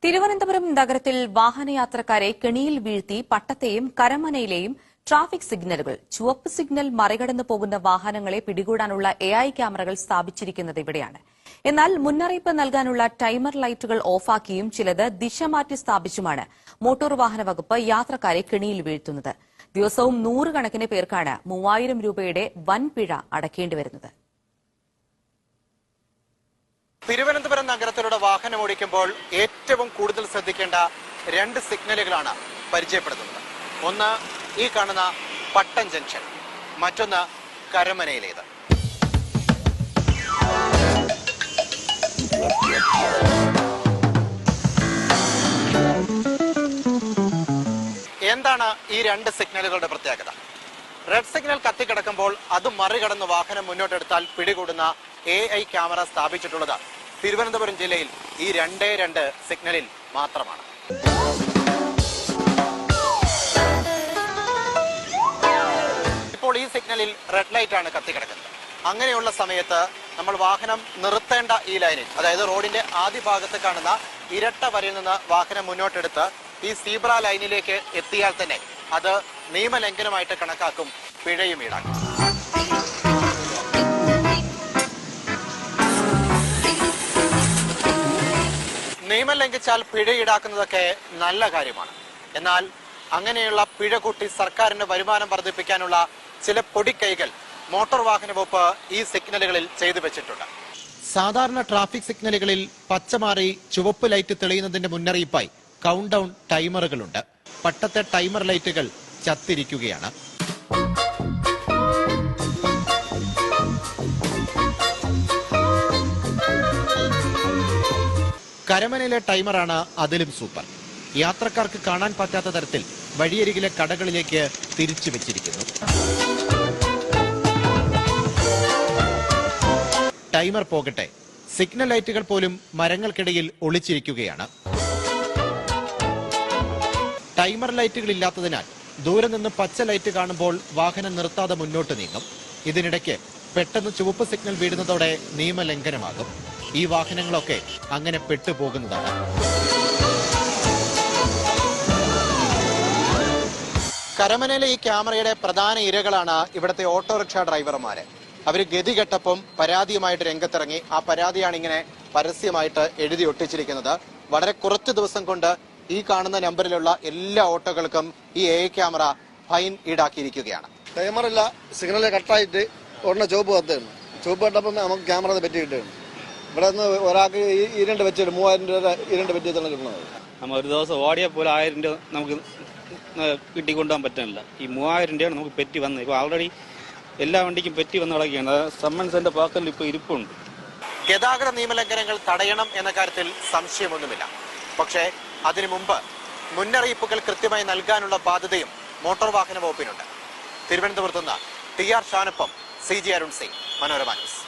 തിരുവനന്തപുരം നഗരത്തിൽ വാഹനയാത്രക്കാരെ കെണിയിൽ വീഴ്ത്തി പട്ടത്തെയും കരമനയിലെയും ട്രാഫിക് സിഗ്നലുകൾ ചുവപ്പ് സിഗ്നൽ മറികടന്നു പോകുന്ന വാഹനങ്ങളെ പിടികൂടാനുള്ള AI ക്യാമറകൾ സ്ഥാപിച്ചിരിക്കുന്നത് ഇവിടെയാണ്. എന്നാൽ മുന്നറിയിപ്പ് നൽകാനുള്ള ടൈമർ ലൈറ്റുകൾ ഓഫാക്കിയും ചിലത് ദിശ മാറ്റി സ്ഥാപിച്ചുമാണ് മോട്ടോർ വാഹന വകുപ്പ് യാത്രക്കാരെ കെണിയിൽ വീഴ്ത്തുന്നത്. ദിവസവും 100 കണക്കിന് പേർക്കാണ് 3000 രൂപയുടെ വൻപിഴ അടയ്ക്കേണ്ടിവരുന്നത്. തിരുവനന്തപുരം നഗരത്തിലൂടെ വാഹനം ഓടിക്കുമ്പോൾ ഏറ്റവും കൂടുതൽ ശ്രദ്ധിക്കേണ്ട 2 സിഗ്നലുകളാണ് പരിചയപ്പെടുത്തുന്നത്. ഒന്ന് ഈ കാണുന്ന പട്ടം ജംഗ്ഷൻ, മറ്റൊന്ന് കരമനയിലേത്. എന്താണ് ഈ 2 സിഗ്നലുകളുടെ പ്രത്യേകത? റെഡ് സിഗ്നൽ കത്തിക്കിടക്കുമ്പോൾ അത് മറികടന്ന് വാഹനം മുന്നോട്ടെടുത്താൽ പിടികൂടുന്ന AI ക്യാമറ സ്ഥാപിച്ചിട്ടുള്ളത് തിരുവനന്തപുരം ജില്ലയിൽ ഈ 2 സിഗ്നലിൽ മാത്രമാണ്. ഇപ്പോൾ ഈ സിഗ്നലിൽ റെഡ് ലൈറ്റ് ആണ് കത്തിക്കിടക്കുന്നത്. അങ്ങനെയുള്ള സമയത്ത് നമ്മൾ വാഹനം നിർത്തേണ്ട ഈ ലൈനിൽ, അതായത് റോഡിന്റെ ആദ്യ ഭാഗത്ത് കാണുന്ന ഇരട്ട വരയിൽ നിന്ന് വാഹനം മുന്നോട്ടെടുത്ത് ഈ സീബ്ര ലൈനിലേക്ക് എത്തിയാൽ തന്നെ അത് നിയമലംഘനമായിട്ട് കണക്കാക്കും, പിഴയും ഈടാക്കും. നിയമം ലംഘിച്ചാൽ പിഴ ഈടാക്കുന്നതൊക്കെ നല്ല കാര്യമാണ്. എന്നാൽ അങ്ങനെയുള്ള പിഴ കൂട്ടി സർക്കാരിന്റെ വരുമാനം വർദ്ധിപ്പിക്കാനുള്ള ചില പൊടിക്കൈകൾ മോട്ടോർ വാഹന വകുപ്പ് ഈ സിഗ്നലുകളിൽ ചെയ്തു വെച്ചിട്ടുണ്ട്. സാധാരണ ട്രാഫിക് സിഗ്നലുകളിൽ പച്ച മാറി ചുവപ്പ് ലൈറ്റ് തെളിയുന്നതിന്റെ മുന്നറിയിപ്പായി കൗണ്ട് ഡൗൺ ടൈമറുകളുണ്ട്. പട്ടത്തെ ടൈമർ ലൈറ്റുകൾ ചത്തിരിക്കുകയാണ്. കരമനയിലെ ടൈമറാണ് അതിലും സൂപ്പർ. യാത്രക്കാർക്ക് കാണാൻ പറ്റാത്ത തരത്തിൽ വഴിയരികിലെ കടകളിലേക്ക് തിരിച്ചു വെച്ചിരിക്കുന്നു. ടൈമർ പോകട്ടെ, സിഗ്നൽ ലൈറ്റുകൾ പോലും മരങ്ങൾക്കിടയിൽ ഒളിച്ചിരിക്കുകയാണ്. ടൈമർ ലൈറ്റുകൾ ഇല്ലാത്തതിനാൽ ദൂരെ നിന്ന് പച്ച ലൈറ്റ് കാണുമ്പോൾ വാഹനം നിർത്താതെ മുന്നോട്ട് നീങ്ങും. ഇതിനിടയ്ക്ക് പെട്ടെന്ന് ചുവപ്പ് സിഗ്നൽ വീടുന്നതോടെ നിയമലംഘനമാകും. ഈ വാഹനങ്ങളൊക്കെ അങ്ങനെ പെട്ടുപോകുന്നതാണ്. കരമനയിലെ ഈ ക്യാമറയുടെ പ്രധാന ഇരകളാണ് ഇവിടുത്തെ ഓട്ടോറിക്ഷ ഡ്രൈവർമാര്. അവർ ഗതികെട്ടപ്പം പരാതിയുമായിട്ട് രംഗത്തിറങ്ങി. ആ പരാതിയാണ് ഇങ്ങനെ പരസ്യമായിട്ട് എഴുതി ഒട്ടിച്ചിരിക്കുന്നത്. വളരെ കുറച്ച് ദിവസം കൊണ്ട് ഈ കാണുന്ന നമ്പറിലുള്ള എല്ലാ ഓട്ടോകൾക്കും ഈ AI ക്യാമറ ഫൈൻ ഈടാക്കിയിരിക്കുകയാണ്. ടൈമറില്ല, സിഗ്നൽ കട്ടായിട്ട് ഉടനെ ചുവപ്പ് കത്തുകയാണ്. ചുവപ്പ് കട്ടപ്പം നമുക്ക് ക്യാമറ പറ്റി കിട്ടുകയാണ്. ഇവിടെ നിന്ന് ഒരാൾക്ക് ഈ 2 വെച്ചിട്ട് 3000 രൂപ 2 പറ്റി കിട്ടുന്നത്. നമ്മൾ ഒരു ദിവസം ഓടിയാൽ പോലും 1000 രൂപ നമുക്ക് കിട്ടിക്കൊണ്ടുപോകാൻ പറ്റുന്നില്ല. ഈ 3000 രൂപയാണ് നമുക്ക് പെറ്റി വന്നത്. ഇപ്പോൾ ആൾറെഡി എല്ലാ വണ്ടിക്കും പെറ്റി വന്ന് കിടക്കുകയാണ്. സമ്മൻസിന്റെ പാക്കലിൽ ഇപ്പോൾ ഇരിപ്പുണ്ട്. ഗതാഗത നിയമലംഘനങ്ങൾ തടയണം എന്ന കാര്യത്തിൽ സംശയമൊന്നുമില്ല. പക്ഷേ അതിനു മുമ്പ് മുന്നറിയിപ്പുകൾ കൃത്യമായി നൽകാനുള്ള ബാധ്യതയും മോട്ടോർ വാഹന വകുപ്പിനുണ്ട്. തിരുവനന്തപുരത്ത് നിന്ന് TR ഷാനൊപ്പം CG Arun Singh, Manorama news.